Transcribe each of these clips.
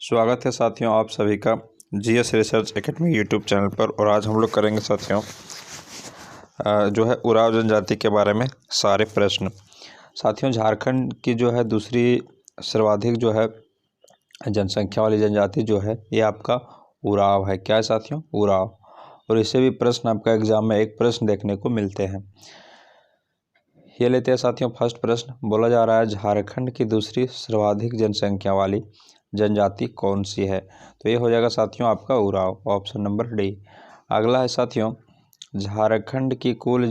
स्वागत है साथियों आप सभी का GS research academy YouTube channel पर। और आज हम लोग करेंगे साथियों जो है उराव जनजाति के बारे में सारे प्रश्न। साथियों झारखंड की जो है दूसरी सर्वाधिक जो है जनसंख्या वाली जनजाति जो है ये आपका उराव है। क्या है साथियों? उराव। और इससे भी प्रश्न आपका एग्जाम में एक प्रश्न देखने को मिलते हैं। ये लेते हैं साथियों फर्स्ट प्रश्न। बोला जा रहा है झारखंड की दूसरी सर्वाधिक जनसंख्या वाली जनजाति कौन सी है? तो ये हो जाएगा साथियों आपका उराव, ऑप्शन नंबर डी। अगला है साथियों झारखंड की कुल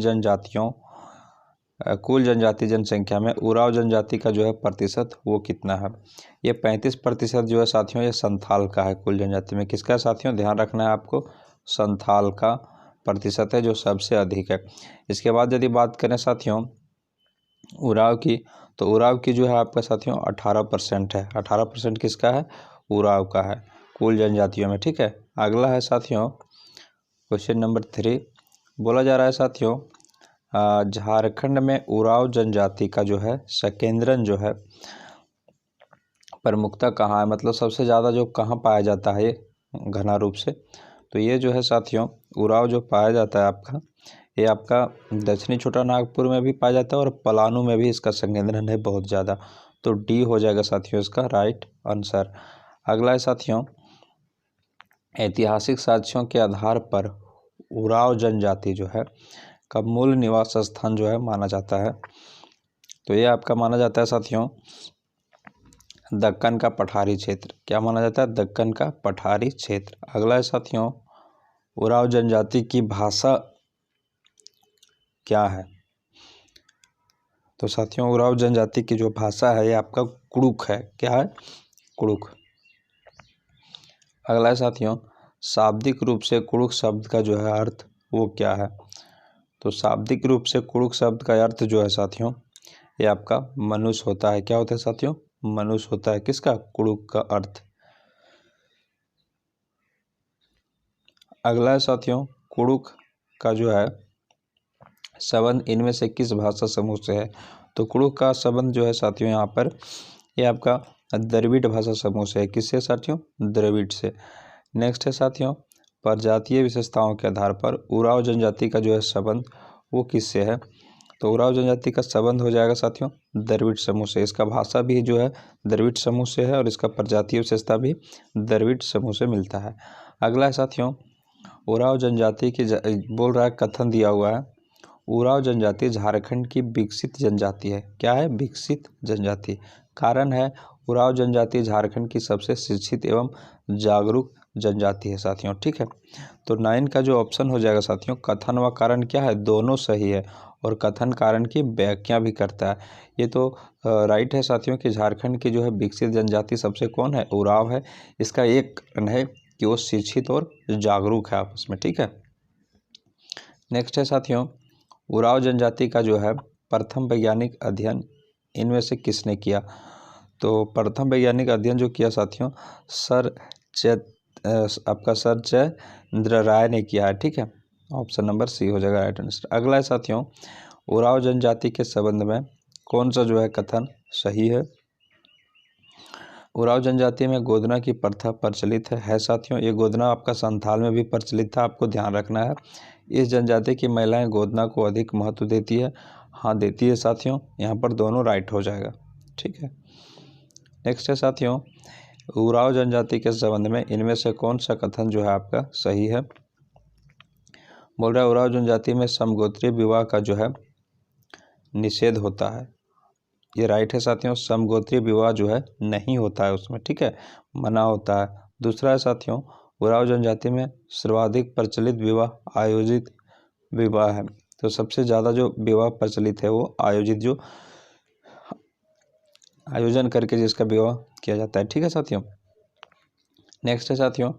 जनजाति जनसंख्या में उराव जनजाति का जो है प्रतिशत वो कितना है? ये 35% जो है साथियों ये संथाल का है। कुल जनजाति में किसका है साथियों? ध्यान रखना है आपको, संथाल का प्रतिशत है जो सबसे अधिक है। इसके बाद यदि बात करें साथियों उराव की, तो उराव की जो है आपका साथियों 18% है। 18% किसका है? उराव का है कुल जनजातियों में। ठीक है। अगला है साथियों क्वेश्चन नंबर 3। बोला जा रहा है साथियों झारखंड में उराव जनजाति का जो है सकेंद्रन जो है प्रमुखता कहाँ है? मतलब सबसे ज़्यादा जो कहाँ पाया जाता है ये घना रूप से? तो ये जो है साथियों उराव जो पाया जाता है आपका, ये आपका दक्षिणी छोटा नागपुर में भी पाया जाता है और पलानू में भी इसका संकेंद्रण है बहुत ज़्यादा। तो डी हो जाएगा साथियों इसका राइट आंसर। अगला है साथियों ऐतिहासिक साक्ष्यों के आधार पर उराव जनजाति जो है का मूल निवास स्थान जो है माना जाता है। तो ये आपका माना जाता है साथियों दक्कन का पठारी क्षेत्र। क्या माना जाता है? दक्कन का पठारी क्षेत्र। अगला है साथियों उराव जनजाति की भाषा क्या है? तो साथियों उराव जनजाति की जो भाषा है ये आपका कुड़ुक है। क्या है? कुड़ुक। अगला है साथियों शाब्दिक रूप से कुड़ुक शब्द का जो है अर्थ वो क्या है? तो शाब्दिक रूप से कुड़ुक शब्द का अर्थ जो है साथियों ये आपका मनुष्य होता है। क्या होता है साथियों? मनुष्य होता है। किसका? कुड़ुक का अर्थ। अगला है साथियों कुड़ुक का जो है संबंध इनमें से किस भाषा समूह से है? तो कुड़ुक का संबंध जो है साथियों यहाँ पर ये आपका द्रविड़ भाषा समूह से है। किससे साथियों? द्रविड़ से। नेक्स्ट है साथियों प्रजातीय विशेषताओं के आधार पर उराव जनजाति का जो है संबंध वो किससे है? तो उराव जनजाति का संबंध हो जाएगा साथियों द्रविड़ समूह से। इसका भाषा भी जो है द्रविड़ समूह से है और इसका प्रजातीय विशेषता भी द्रविड़ समूह से मिलता है। अगला है साथियों उराव जनजाति की बोल रहा है कथन दिया हुआ है उराव जनजाति झारखंड की विकसित जनजाति है। क्या है? विकसित जनजाति। कारण है उराव जनजाति झारखंड की सबसे शिक्षित एवं जागरूक जनजाति है साथियों। ठीक है। तो 9 का जो ऑप्शन हो जाएगा साथियों कथन व कारण क्या है? दोनों सही है और कथन कारण की व्याख्या भी करता है। ये तो राइट है साथियों कि झारखंड की जो है विकसित जनजाति सबसे कौन है? उराव है। इसका एक कारण है कि वो शिक्षित और जागरूक है आपस में। ठीक है। नेक्स्ट है साथियों उराव जनजाति का जो है प्रथम वैज्ञानिक अध्ययन इनमें से किसने किया? तो प्रथम वैज्ञानिक अध्ययन जो किया साथियों सर चंद्र राय ने किया है। ठीक है। ऑप्शन नंबर सी हो जाएगा राइट आंसर। अगला है साथियों उराव जनजाति के संबंध में कौन सा जो है कथन सही है? उराव जनजाति में गोदना की प्रथा प्रचलित है साथियों। ये गोदना आपका संथाल में भी प्रचलित था, आपको ध्यान रखना है। इस जनजाति की महिलाएं गोदना को अधिक महत्व देती है। हाँ देती है साथियों, यहाँ पर दोनों राइट हो जाएगा। ठीक है। नेक्स्ट है साथियों उराव जनजाति के संबंध में इनमें से कौन सा कथन जो है आपका सही है? बोल रहा है उराव जनजाति में समगोत्रीय विवाह का जो है निषेध होता है। ये राइट है साथियों। समगोत्रीय विवाह जो है नहीं होता है उसमें। ठीक है, मना होता है। दूसरा है साथियों उराव जनजाति में सर्वाधिक प्रचलित विवाह आयोजित विवाह है। तो सबसे ज़्यादा जो विवाह प्रचलित है वो आयोजित जो आयोजन करके जिसका विवाह किया जाता है। ठीक है साथियों। नेक्स्ट है साथियों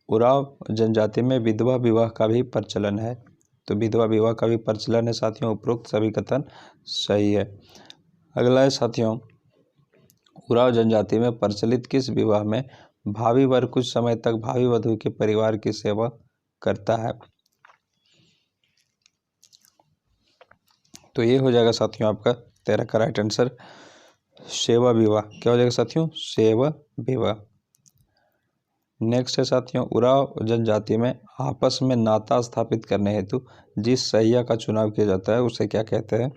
उराव जनजाति में विधवा विवाह का भी प्रचलन है। तो विधवा विवाह का भी प्रचलन है साथियों। उपरोक्त सभी कथन सही है। अगला है साथियों उराव जनजाति में प्रचलित किस विवाह में भावी वर कुछ समय तक भावी वधू के परिवार की सेवा करता है? तो ये हो जाएगा साथियों आपका 13 का राइट आंसर सेवा विवाह। क्या हो जाएगा साथियों? सेवा विवाह। नेक्स्ट है साथियों, उराव जनजाति में आपस में नाता स्थापित करने हेतु जिस सहिया का चुनाव किया जाता है उसे क्या कहते हैं?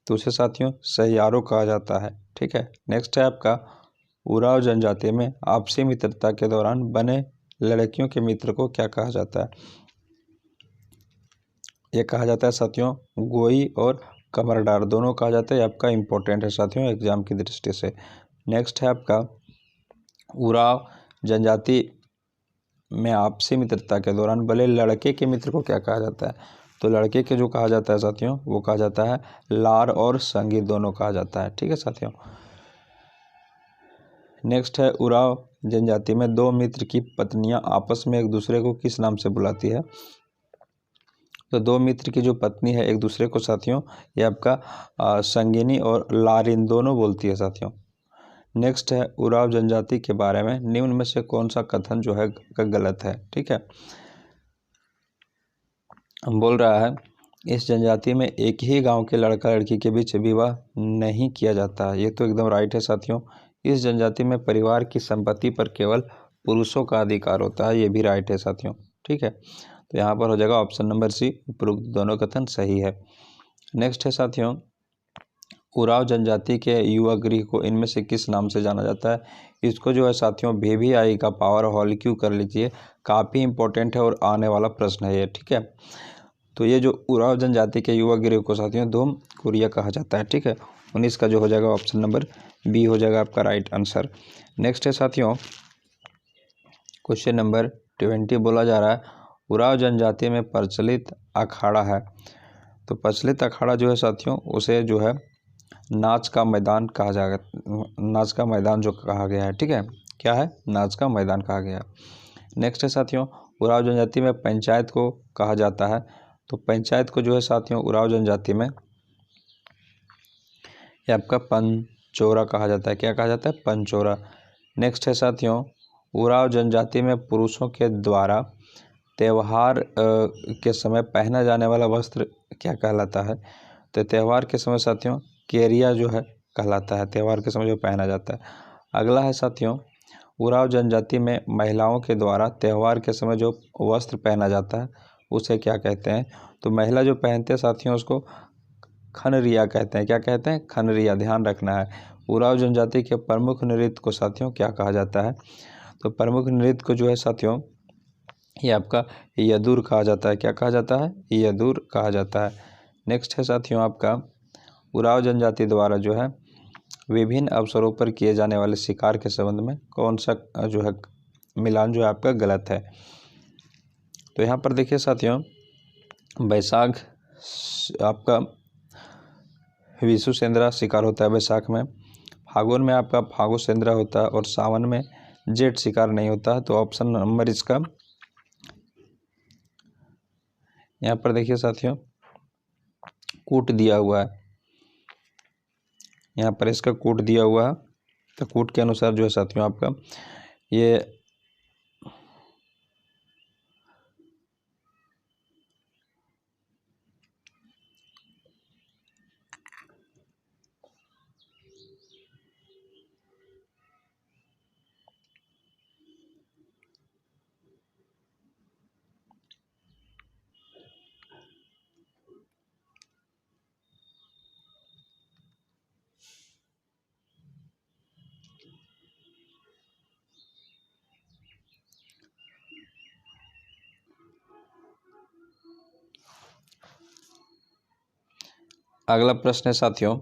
तो उसे साथियों सहियारो कहा जाता है। ठीक है। नेक्स्ट है आपका, उराव जनजाति में आपसी मित्रता के दौरान बने लड़कियों के मित्र को क्या कहा जाता है? ये कहा जाता है साथियों गोई और कमरडार, दोनों कहा जाता है। ये आपका इंपॉर्टेंट है साथियों एग्जाम की दृष्टि से। नेक्स्ट है आपका, उराव जनजाति में आपसी मित्रता के दौरान बने लड़के के मित्र को क्या कहा जाता है? तो लड़के के जो कहा जाता है साथियों वो कहा जाता है लार और संगी, दोनों कहा जाता है। ठीक है साथियों। नेक्स्ट है, उराव जनजाति में दो मित्र की पत्नियां आपस में एक दूसरे को किस नाम से बुलाती है? तो दो मित्र की जो पत्नी है एक दूसरे को साथियों ये आपका संगिनी और लारिन दोनों बोलती है साथियों। नेक्स्ट है, उराव जनजाति के बारे में निम्न में से कौन सा कथन जो है गलत है? ठीक है। बोल रहा है इस जनजाति में एक ही गांव के लड़का लड़की के बीच विवाह नहीं किया जाता। ये तो एकदम राइट है साथियों। इस जनजाति में परिवार की संपत्ति पर केवल पुरुषों का अधिकार होता है। ये भी राइट है साथियों। ठीक है। तो यहाँ पर हो जाएगा ऑप्शन नंबर सी, उपरोक्त दोनों कथन सही है। नेक्स्ट है साथियों, उराव जनजाति के युवा गृह को इनमें से किस नाम से जाना जाता है? इसको जो है साथियों VVI का पावर हॉल क्यों कर लीजिए, काफ़ी इंपॉर्टेंट है और आने वाला प्रश्न है ये। ठीक है। तो ये जो उराव जनजाति के युवा गृह को साथियों धूम कुरिया कहा जाता है। ठीक है। 19 का जो हो जाएगा ऑप्शन नंबर बी हो जाएगा आपका राइट आंसर। नेक्स्ट है साथियों, क्वेश्चन नंबर 20 बोला जा रहा है उराव जनजाति में प्रचलित अखाड़ा है। तो प्रचलित अखाड़ा जो है साथियों उसे जो है नाच का मैदान कहा जाएगा, नाच का मैदान जो कहा गया है। ठीक है। क्या है? नाच का मैदान कहा गया है। नेक्स्ट है साथियों, उराव जनजाति में पंचायत को कहा जाता है। तो पंचायत को जो है साथियों उराव जनजाति में ये आपका पंचोरा कहा जाता है। क्या कहा जाता है? पंचोरा। नेक्स्ट है साथियों, उराव जनजाति में पुरुषों के द्वारा त्यौहार के समय पहना जाने वाला वस्त्र क्या कहलाता है? तो त्यौहार के समय साथियों केरिया जो है कहलाता है, त्यौहार के समय जो पहना जाता है। अगला है साथियों, उराव जनजाति में महिलाओं के द्वारा त्यौहार के समय जो वस्त्र पहना जाता है उसे क्या कहते हैं? तो महिला जो पहनते हैं साथियों उसको खनरिया कहते हैं। क्या कहते हैं? खनरिया। ध्यान रखना है। उराव जनजाति के प्रमुख नृत्य को साथियों क्या कहा जाता है? तो प्रमुख नृत्य को जो है साथियों ये आपका यदुर कहा जाता है। क्या कहा जाता है? यदुर कहा जाता है। नेक्स्ट है साथियों आपका, उराव जनजाति द्वारा जो है विभिन्न अवसरों पर किए जाने वाले शिकार के संबंध में कौन सा जो है मिलान जो है आपका गलत है? तो यहाँ पर देखिए साथियों, बैसाख आपका विशु सेंद्रा शिकार होता है बैसाख में, फागुन में आपका फागु सेंद्रा होता है और सावन में जेठ शिकार नहीं होता है। तो ऑप्शन नंबर इसका यहाँ पर देखिए साथियों कूट दिया हुआ है, यहाँ पर इसका कूट दिया हुआ है। तो कूट के अनुसार जो है साथियों आपका ये अगला प्रश्न है साथियों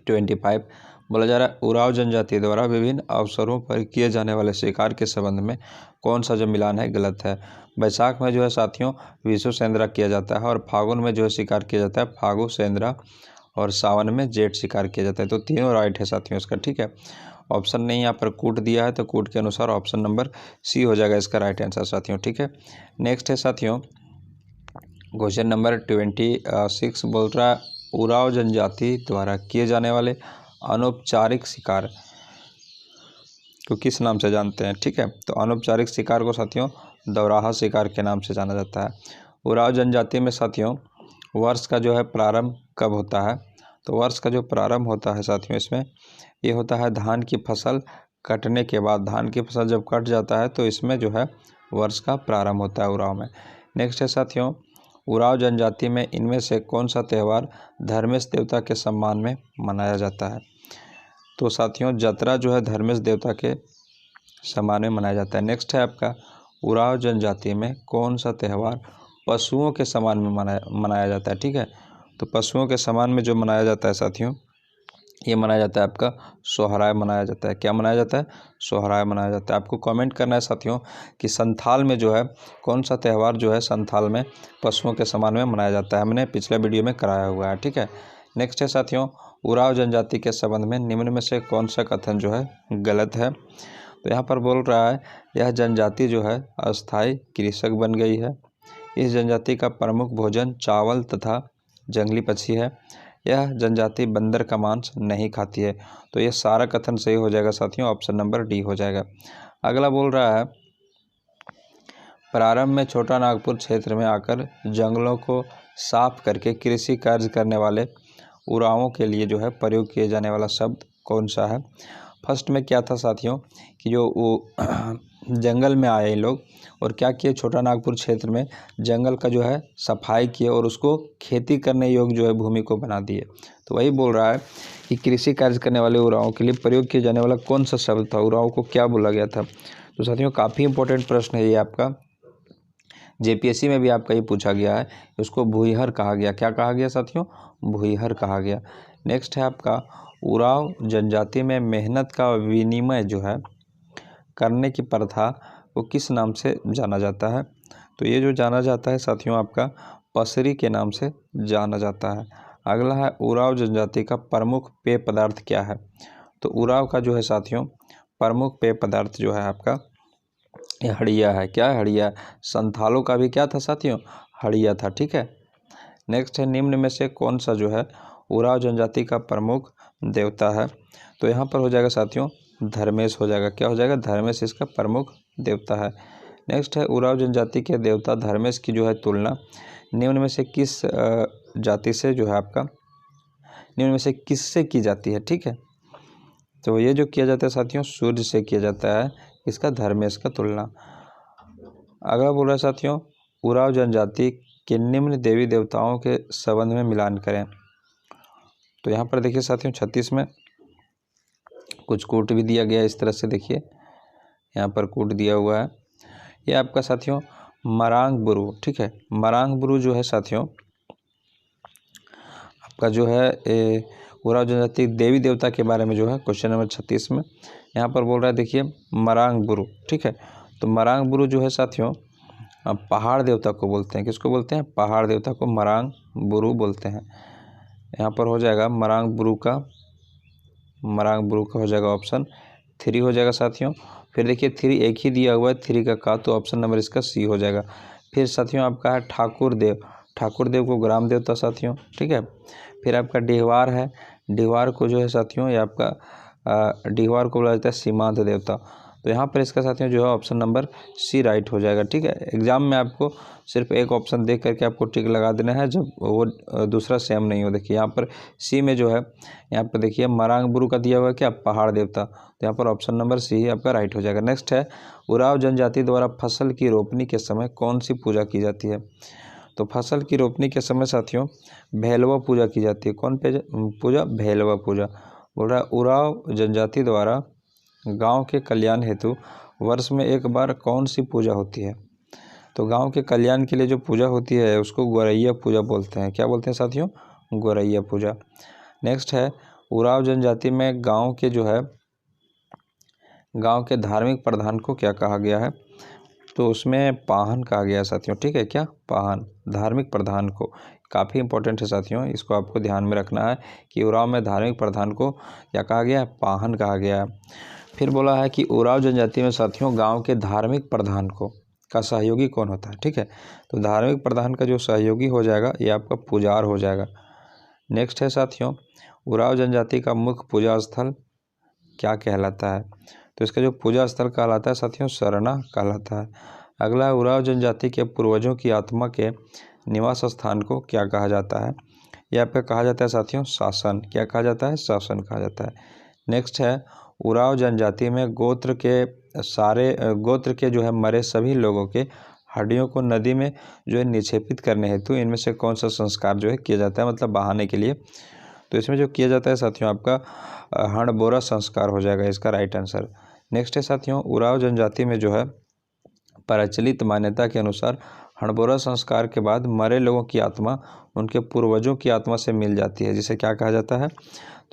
25 बोला जा रहा है उराव जनजाति द्वारा विभिन्न अवसरों पर किए जाने वाले शिकार के संबंध में कौन सा जो मिलान है गलत है? बैसाख में जो है साथियों विशु सेंद्रा किया जाता है और फागुन में जो है शिकार किया जाता है फागु सेंद्रा और सावन में जेठ शिकार किया जाता है। तो तीनों राइट है साथियों इसका। ठीक है। ऑप्शन नहीं यहाँ पर कूट दिया है तो कूट के अनुसार ऑप्शन नंबर सी हो जाएगा इसका राइट आंसर साथियों। ठीक है। नेक्स्ट है साथियों क्वेश्चन नंबर 26 बोल रहा है उराव जनजाति द्वारा किए जाने वाले अनौपचारिक शिकार को किस नाम से जानते हैं? ठीक है। तो अनौपचारिक शिकार को साथियों दौराहा शिकार के नाम से जाना जाता है। उराव जनजाति में साथियों वर्ष का जो है प्रारंभ कब होता है? तो वर्ष का जो प्रारंभ होता है साथियों इसमें ये होता है धान की फसल कटने के बाद, धान की फसल जब कट जाता है तो इसमें जो है वर्ष का प्रारंभ होता है उराव में। नेक्स्ट है साथियों, उराव जनजाति में इनमें से कौन सा त्यौहार धर्मेश देवता के सम्मान में मनाया जाता है? तो साथियों जतरा जो है धर्मेश देवता के सम्मान में मनाया जाता है। नेक्स्ट है आपका, उराव जनजाति में कौन सा त्यौहार पशुओं के सम्मान में मनाया जाता है? ठीक है, तो पशुओं के सम्मान में जो मनाया जाता है साथियों, ये मनाया जाता है आपका सोहराय मनाया जाता है। क्या मनाया जाता है? सोहराय मनाया जाता है। आपको कमेंट करना है साथियों कि संथाल में जो है कौन सा त्यौहार जो है संथाल में पशुओं के सम्मान में मनाया जाता है, हमने पिछले वीडियो में कराया हुआ है। ठीक है, नेक्स्ट है साथियों, उराव जनजाति के संबंध में निम्न में से कौन सा कथन जो है गलत है? तो यहाँ पर बोल रहा है यह जनजाति जो है अस्थायी कृषक बन गई है। इस जनजाति का प्रमुख भोजन चावल तथा जंगली पक्षी है। यह जनजाति बंदर का मांस नहीं खाती है। तो ये सारा कथन सही हो जाएगा साथियों, ऑप्शन नंबर डी हो जाएगा। अगला बोल रहा है, प्रारंभ में छोटा नागपुर क्षेत्र में आकर जंगलों को साफ करके कृषि कार्य करने वाले उरावों के लिए जो है प्रयोग किए जाने वाला शब्द कौन सा है? फर्स्ट में क्या था साथियों कि जो वो जंगल में आए लोग और क्या किए, छोटा नागपुर क्षेत्र में जंगल का जो है सफाई किए और उसको खेती करने योग्य जो है भूमि को बना दिए। तो वही बोल रहा है कि कृषि कार्य करने वाले उरावों के लिए प्रयोग किया जाने वाला कौन सा शब्द था, उरावों को क्या बोला गया था? तो साथियों काफ़ी इंपॉर्टेंट प्रश्न है ये आपका, जेपीएससी में भी आपका ये पूछा गया है। उसको भूईहर कहा गया। क्या कहा गया साथियों? भूईहर कहा गया। नेक्स्ट है आपका, उराव जनजाति में मेहनत का विनिमय जो है करने की प्रथा को किस नाम से जाना जाता है? तो ये जो जाना जाता है साथियों आपका पसरी के नाम से जाना जाता है। अगला है, उराव जनजाति का प्रमुख पेय पदार्थ क्या है? तो उराव का जो है साथियों प्रमुख पेय पदार्थ जो है आपका ये हड़िया है। क्या है? हड़िया। संथालों का भी क्या था साथियों? हड़िया था। ठीक है, नेक्स्ट है, निम्न में से कौन सा जो है उराव जनजाति का प्रमुख देवता है? तो यहाँ पर हो जाएगा साथियों धर्मेश हो जाएगा। क्या हो जाएगा? धर्मेश इसका प्रमुख देवता है। नेक्स्ट है, उराव जनजाति के देवता धर्मेश की जो है तुलना निम्न में से किस जाति से जो है आपका निम्न में से किससे की जाती है? ठीक है, तो ये जो किया जाता है साथियों सूर्य से किया जाता है, इसका धर्मेश का तुलना। अगला बोल रहा है साथियों, उराव जनजाति के निम्न देवी देवताओं के संबंध में मिलान करें। तो यहाँ पर देखिए साथियों 36 में कुछ कूट भी दिया गया है। इस तरह से देखिए यहाँ पर कूट दिया हुआ है। ये आपका साथियों मरांग बुरु। ठीक है, मरांग बुरु जो है साथियों आपका जो है उराव जनजाति देवी देवता के बारे में जो है क्वेश्चन नंबर 36 में यहाँ पर बोल रहा है देखिए मरांग बुरु। ठीक है, तो मरांग बुरु जो है साथियों पहाड़ देवता को बोलते हैं। किसको बोलते हैं? पहाड़ देवता को मरांग बुरु बोलते हैं। यहाँ पर हो जाएगा मरांग बुरु का हो जाएगा ऑप्शन 3 हो जाएगा साथियों। फिर देखिए 3 एक ही दिया हुआ है 3 का, तो ऑप्शन नंबर इसका सी हो जाएगा। फिर साथियों आपका है ठाकुर देव को ग्राम देवता साथियों। ठीक है, फिर आपका डिहवार है, डिहवार को जो है साथियों ये आपका डिहवार को बोला जाता है सीमांत देवता। तो यहाँ पर इसका साथियों जो है ऑप्शन नंबर सी राइट हो जाएगा। ठीक है, एग्जाम में आपको सिर्फ एक ऑप्शन देख करके आपको टिक लगा देना है जब वो दूसरा सेम नहीं हो। देखिए यहाँ पर सी में जो है यहाँ पर देखिए मरांग बुरु का दिया हुआ है क्या? पहाड़ देवता। तो यहाँ पर ऑप्शन नंबर सी ही आपका राइट हो जाएगा। नेक्स्ट है, उराव जनजाति द्वारा फसल की रोपनी के समय कौन सी पूजा की जाती है? तो फसल की रोपनी के समय साथियों भैलवा पूजा की जाती है। कौन पूजा? भैलवा पूजा। बोल रहा है उराव जनजाति द्वारा गांव के कल्याण हेतु वर्ष में एक बार कौन सी पूजा होती है? तो गांव के कल्याण के लिए जो पूजा होती है उसको गोरैया पूजा बोलते हैं। क्या बोलते हैं साथियों? गोरैया पूजा। नेक्स्ट है, उराव जनजाति में गांव के धार्मिक प्रधान को क्या कहा गया है? तो उसमें पाहन कहा गया साथियों। ठीक है, क्या? पाहन, धार्मिक प्रधान को। काफ़ी इंपॉर्टेंट है साथियों, इसको आपको ध्यान में रखना है कि उराव में धार्मिक प्रधान को क्या कहा गया है? पाहन कहा गया है। फिर बोला है कि उराव जनजाति में साथियों गांव के धार्मिक प्रधान का सहयोगी कौन होता है? ठीक है, तो धार्मिक प्रधान का जो सहयोगी हो जाएगा ये आपका पुजार हो जाएगा। नेक्स्ट है साथियों, उराव जनजाति का मुख्य पूजा स्थल क्या कहलाता है? तो इसका जो पूजा स्थल कहलाता है साथियों सरना कहलाता है। अगला, उराव जनजाति के पूर्वजों की आत्मा के निवास स्थान को क्या कहा जाता है? यह आपका कहा जाता है साथियों शासन। क्या कहा जाता है? शासन कहा जाता है। नेक्स्ट है, उराव जनजाति में गोत्र के जो है मरे सभी लोगों के हड्डियों को नदी में जो है निक्षेपित करने हेतु इनमें से कौन सा संस्कार जो है किया जाता है, मतलब बहाने के लिए। तो इसमें जो किया जाता है साथियों आपका हड़बोरा संस्कार हो जाएगा इसका राइट आंसर। नेक्स्ट है साथियों, उराव जनजाति में जो है प्रचलित मान्यता के अनुसार हड़बोरा संस्कार के बाद मरे लोगों की आत्मा उनके पूर्वजों की आत्मा से मिल जाती है, जिसे क्या कहा जाता है,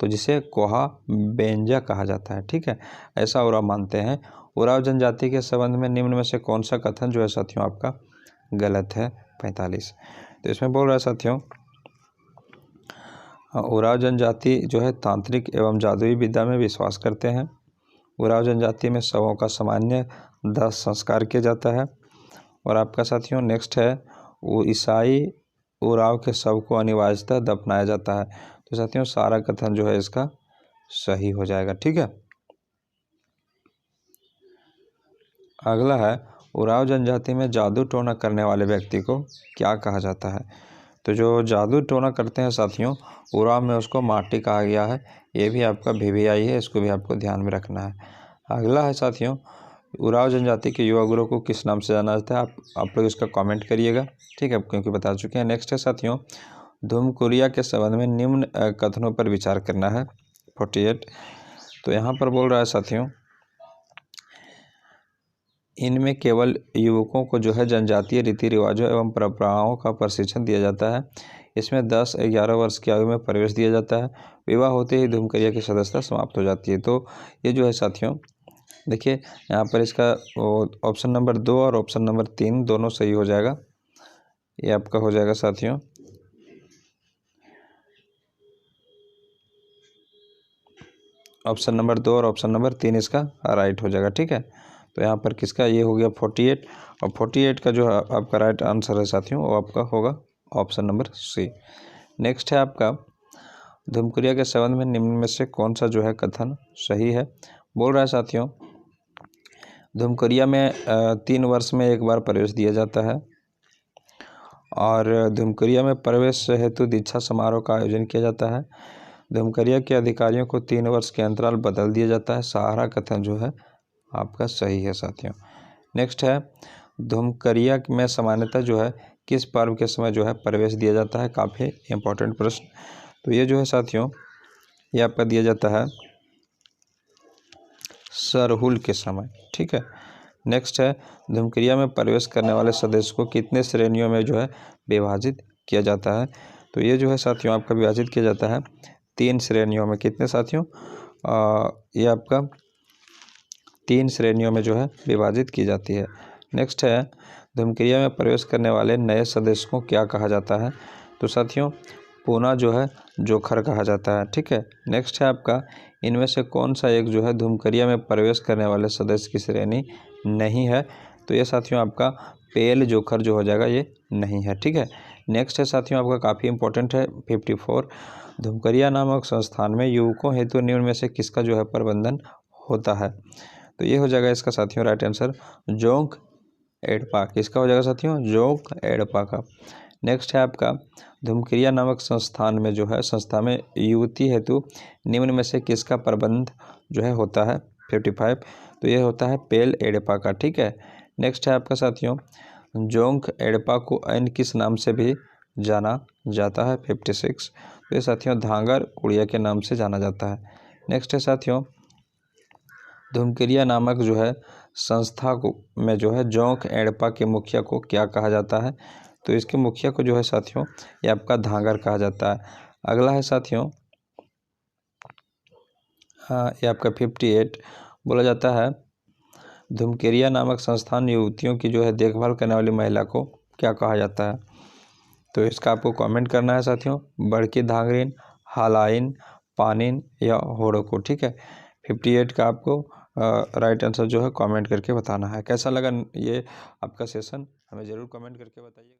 तो जिसे कोहा बेंजा कहा जाता है। ठीक है, ऐसा उराव मानते हैं। उराव जनजाति के संबंध में निम्न में से कौन सा कथन जो है साथियों आपका गलत है, 45। तो इसमें बोल रहा है साथियों, उराव जनजाति जो है तांत्रिक एवं जादुई विद्या में विश्वास करते हैं। उराव जनजाति में शवों का सामान्य दाह संस्कार किया जाता है। और आपका साथियों नेक्स्ट है, वो ईसाई उराव के शव को अनिवार्यतः दफनाया जाता है। तो साथियों सारा कथन जो है इसका सही हो जाएगा। ठीक है, अगला है, उराव जनजाति में जादू टोना करने वाले व्यक्ति को क्या कहा जाता है। तो जो जादू टोना करते हैं साथियों उराव में, उसको माटी कहा गया है। ये भी आपका VVI है, इसको भी आपको ध्यान में रखना है। अगला है साथियों, उराव जनजाति के युवा गुरु को किस नाम से जाना जाता है। आप लोग इसका कमेंट करिएगा। ठीक है, क्योंकि बता चुके हैं। नेक्स्ट है साथियों, धूमकुरिया के संबंध में निम्न कथनों पर विचार करना है, 48। तो यहाँ पर बोल रहा है साथियों, इनमें केवल युवकों को जो है जनजातीय रीति रिवाजों एवं परंपराओं का प्रशिक्षण दिया जाता है। इसमें 10-11 वर्ष की आयु में प्रवेश दिया जाता है। विवाह होते ही धूमकुरिया की सदस्यता समाप्त हो जाती है। तो ये जो है साथियों देखिए, यहाँ पर इसका ऑप्शन नंबर 2 और ऑप्शन नंबर 3 दोनों सही हो जाएगा। ये आपका हो जाएगा साथियों ऑप्शन नंबर 2 और ऑप्शन नंबर 3 इसका राइट हो जाएगा। ठीक है, तो यहाँ पर किसका ये हो गया 48, और 48 का जो आपका राइट आंसर है साथियों वो आपका होगा ऑप्शन नंबर C। नेक्स्ट है आपका, धूमकुरिया के संबंध में निम्न में से कौन सा जो है कथन सही है। बोल रहा है साथियों, धूमकुरिया में 3 वर्ष में एक बार प्रवेश दिया जाता है, और धूमकुरिया में प्रवेश हेतु दीक्षा समारोह का आयोजन किया जाता है। धूमकुरिया के अधिकारियों को 3 वर्ष के अंतराल बदल दिया जाता है। सारा कथन जो है आपका सही है साथियों। नेक्स्ट है, धूमकुरिया में सामान्यतः जो है किस पर्व के समय जो है प्रवेश दिया जाता है। काफ़ी इंपॉर्टेंट प्रश्न। तो ये जो है साथियों ये आपका दिया जाता है सरहुल के समय। ठीक है, नेक्स्ट है, धूमकुरिया में प्रवेश करने वाले सदस्य को कितने श्रेणियों में जो है विभाजित किया जाता है। तो ये जो है साथियों आपका विभाजित किया जाता है 3 श्रेणियों में। कितने साथियों, ये आपका 3 श्रेणियों में जो है विभाजित की जाती है। नेक्स्ट है, धूमकुरिया में प्रवेश करने वाले नए सदस्य को क्या कहा जाता है। तो साथियों पूना जो है जोखर कहा जाता है। ठीक है, नेक्स्ट है आपका, इनमें से कौन सा एक जो है धूमकुरिया में प्रवेश करने वाले सदस्य की श्रेणी नहीं है। तो ये साथियों आपका पेल जोखर जो हो जाएगा ये नहीं है। ठीक है, नेक्स्ट है साथियों आपका काफ़ी इंपॉर्टेंट है 54, धूमकुरिया नामक संस्थान में युवकों हेतु निम्न में से किसका जो है प्रबंधन होता है। तो ये हो जाएगा इसका साथियों राइट आंसर जोंक एडपा। किसका हो जाएगा साथियों, जोंक एडपा का। नेक्स्ट है आपका, धूमकुरिया नामक संस्थान में जो है संस्था में युवती हेतु निम्न में से किसका प्रबंध जो है होता है, 55। तो ये होता है पेल एडपा का। ठीक है, नेक्स्ट है आपका साथियों, जोंक एडपा को अन्य किस नाम से भी जाना जाता है, 56। तो ये साथियों धांगर कुड़िया के नाम से जाना जाता है। नेक्स्ट है साथियों, धूमकुरिया नामक जो है संस्था को में जो है जोंक एडपा के मुखिया को क्या कहा जाता है। तो इसके मुखिया को जो है साथियों ये आपका धांगर कहा जाता है। अगला है साथियों, ये आपका 58 बोला जाता है, धूमकुरिया नामक संस्थान युवतियों की जो है देखभाल करने वाली महिला को क्या कहा जाता है। तो इसका आपको कमेंट करना है साथियों, बड़की धांगरीन, हालाइन, पानिन या होड़को। ठीक है, 58 का आपको राइट आंसर जो है कमेंट करके बताना है। कैसा लगा ये आपका सेशन हमें ज़रूर कमेंट करके बताइए।